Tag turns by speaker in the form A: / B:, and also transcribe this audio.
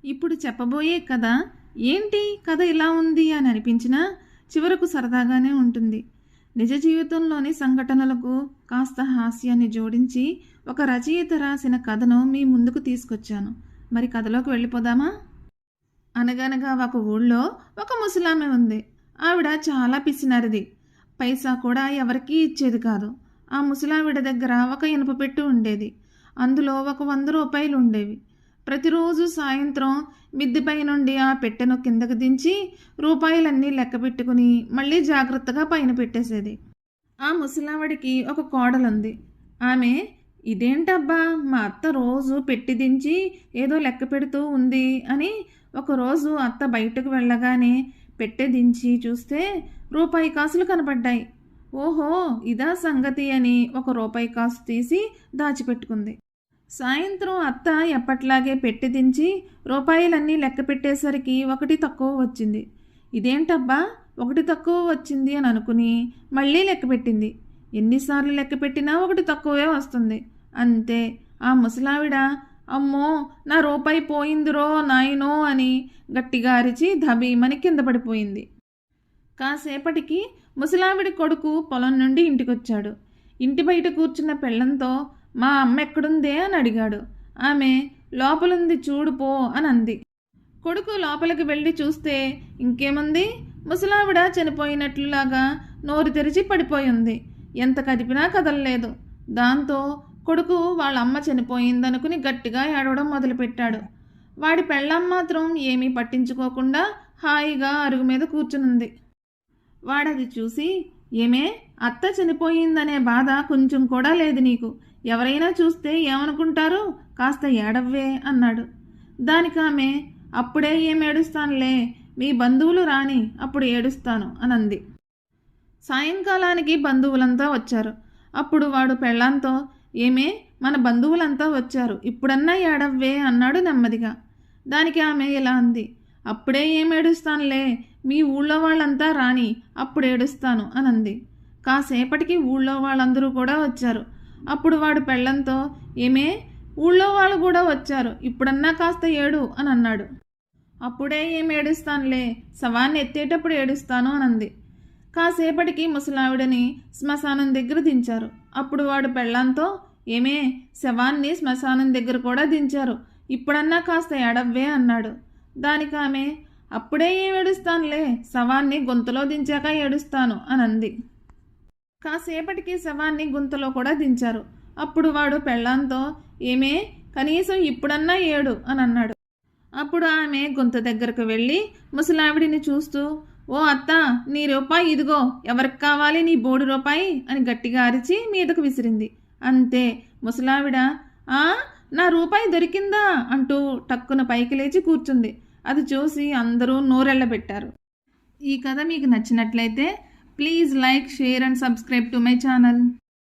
A: ఇప్పుడు చెప్పబోయే కథ ఏంటి కథ ఇలా ఉంది అని అనిపించినా చివరకు సరదాగానే ఉంటుంది. నిజ జీవితంలోని సంఘటనలకు కాస్త హాస్యాన్ని జోడించి ఒక రచయిత రాసిన కథను మీ ముందుకు తీసుకొచ్చాను. మరి కథలోకి వెళ్ళిపోదామా? అనగనగా ఒక ఊళ్ళో ఒక ముసలామె ఉంది. ఆవిడ చాలా పిసినరిది. పైసా కూడా ఎవరికీ ఇచ్చేది కాదు. ఆ ముసలావిడ దగ్గర ఒక ఇనుప పెట్టు ఉండేది. అందులో ఒక 100 రూపాయలు ఉండేవి. ప్రతిరోజు సాయంత్రం మిద్దెపై నుండి ఆ పెట్టెను కిందకు దించి రూపాయలన్నీ లెక్క పెట్టుకుని మళ్ళీ జాగ్రత్తగా పైన పెట్టేసేది. ఆ ముసలావిడికి ఒక కోడలుంది. ఆమె, ఇదేంటబ్బా మా అత్త రోజు పెట్టి దించి ఏదో లెక్క పెడుతూ ఉంది అని ఒకరోజు అత్త బయటకు వెళ్ళగానే పెట్టె దించి చూస్తే రూపాయి కాసులు కనపడ్డాయి. ఓహో, ఇదా సంగతి అని ఒక రూపాయి కాసు తీసి దాచిపెట్టుకుంది. సాయంత్రం అత్త ఎప్పట్లాగే పెట్టి దించి రూపాయలన్నీ లెక్క పెట్టేసరికి ఒకటి తక్కువ వచ్చింది. ఇదేంటబ్బా ఒకటి తక్కువ వచ్చింది అని అనుకుని మళ్ళీ లెక్క పెట్టింది. ఎన్నిసార్లు లెక్క పెట్టినా ఒకటి తక్కువే వస్తుంది. అంతే. ఆ ముసలావిడ, అమ్మో నా రూపాయి పోయిందిరో నాయనో అని గట్టిగా అరిచి ధబీమని కింద పడిపోయింది. కాసేపటికి ముసలావిడి కొడుకు పొలం నుండి ఇంటికొచ్చాడు. ఇంటి బయట కూర్చున్న పెళ్ళంతో, మా అమ్మ ఎక్కడుందే అని అడిగాడు. ఆమె, లోపలుంది చూడు పో అని అంది. కొడుకు లోపలికి వెళ్ళి చూస్తే ఇంకేముంది, ముసలావిడ చనిపోయినట్లులాగా నోరు తెరిచి పడిపోయి ఉంది. ఎంత కదిపినా కదలలేదు. దాంతో కొడుకు వాళ్ళ అమ్మ చనిపోయిందనుకుని గట్టిగా ఏడవడం మొదలుపెట్టాడు. వాడి పెళ్ళాం మాత్రం ఏమీ పట్టించుకోకుండా హాయిగా అరుగు మీద కూర్చునుంది. వాడది చూసి, ఏమే అత్త చనిపోయిందనే బాధ కొంచెం కూడా లేదు నీకు, ఎవరైనా చూస్తే ఏమనుకుంటారు, కాస్త ఏడవ్వే అన్నాడు. దానికి ఆమె, అప్పుడే ఏం ఏడుస్తానులే, మీ బంధువులు రాని అప్పుడు ఏడుస్తాను అనంది. సాయంకాలానికి బంధువులంతా వచ్చారు. అప్పుడు వాడు పెళ్ళాంతో, ఏమే మన బంధువులంతా వచ్చారు, ఇప్పుడన్నా ఏడవ్వే అన్నాడు నెమ్మదిగా. దానికి ఆమె ఇలా అంది, అప్పుడే ఏం ఏడుస్తానులే, మీ ఊళ్ళో వాళ్ళంతా రాని అప్పుడు ఏడుస్తాను అనంది. కాసేపటికి ఊళ్ళో వాళ్ళందరూ కూడా వచ్చారు. అప్పుడు వాడు పెళ్ళంతో, ఏమే ఊళ్ళో వాళ్ళు కూడా వచ్చారు, ఇప్పుడన్నా కాస్త ఏడు అని అన్నాడు. అప్పుడే ఏం ఏడుస్తానులే, శవాన్ని ఎత్తేటప్పుడు ఏడుస్తాను అనంది. కాసేపటికి ముసలావిడని శ్మశానం దగ్గర దించారు. అప్పుడు వాడు పెళ్ళంతో, ఏమే శవాన్ని శ్మశానం దగ్గర కూడా దించారు, ఇప్పుడన్నా కాస్త ఏడవ్వే అన్నాడు. దానికి ఆమె, అప్పుడే ఏం ఏడుస్తానులే, శవాన్ని గొంతులో దించాక ఏడుస్తాను అనంది. కాసేపటికి శవాన్ని గుంతలో కూడా దించారు. అప్పుడు వాడు పెళ్ళాంతో, ఏమే కనీసం ఇప్పుడన్నా ఏడు అని అన్నాడు. అప్పుడు ఆమె గుంత దగ్గరకు వెళ్ళి ముసలావిడిని చూస్తూ, ఓ అత్త, నీ రూపాయి ఇదిగో, ఎవరికి కావాలి నీ బోడి రూపాయి అని గట్టిగా అరిచి మీదకు విసిరింది. అంతే. ముసలావిడ, నా రూపాయి దొరికిందా అంటూ టక్కున పైకి లేచి కూర్చుంది. అది చూసి అందరూ నోరెళ్ళబెట్టారు. ఈ కథ మీకు నచ్చినట్లయితే please like, share and subscribe to my channel.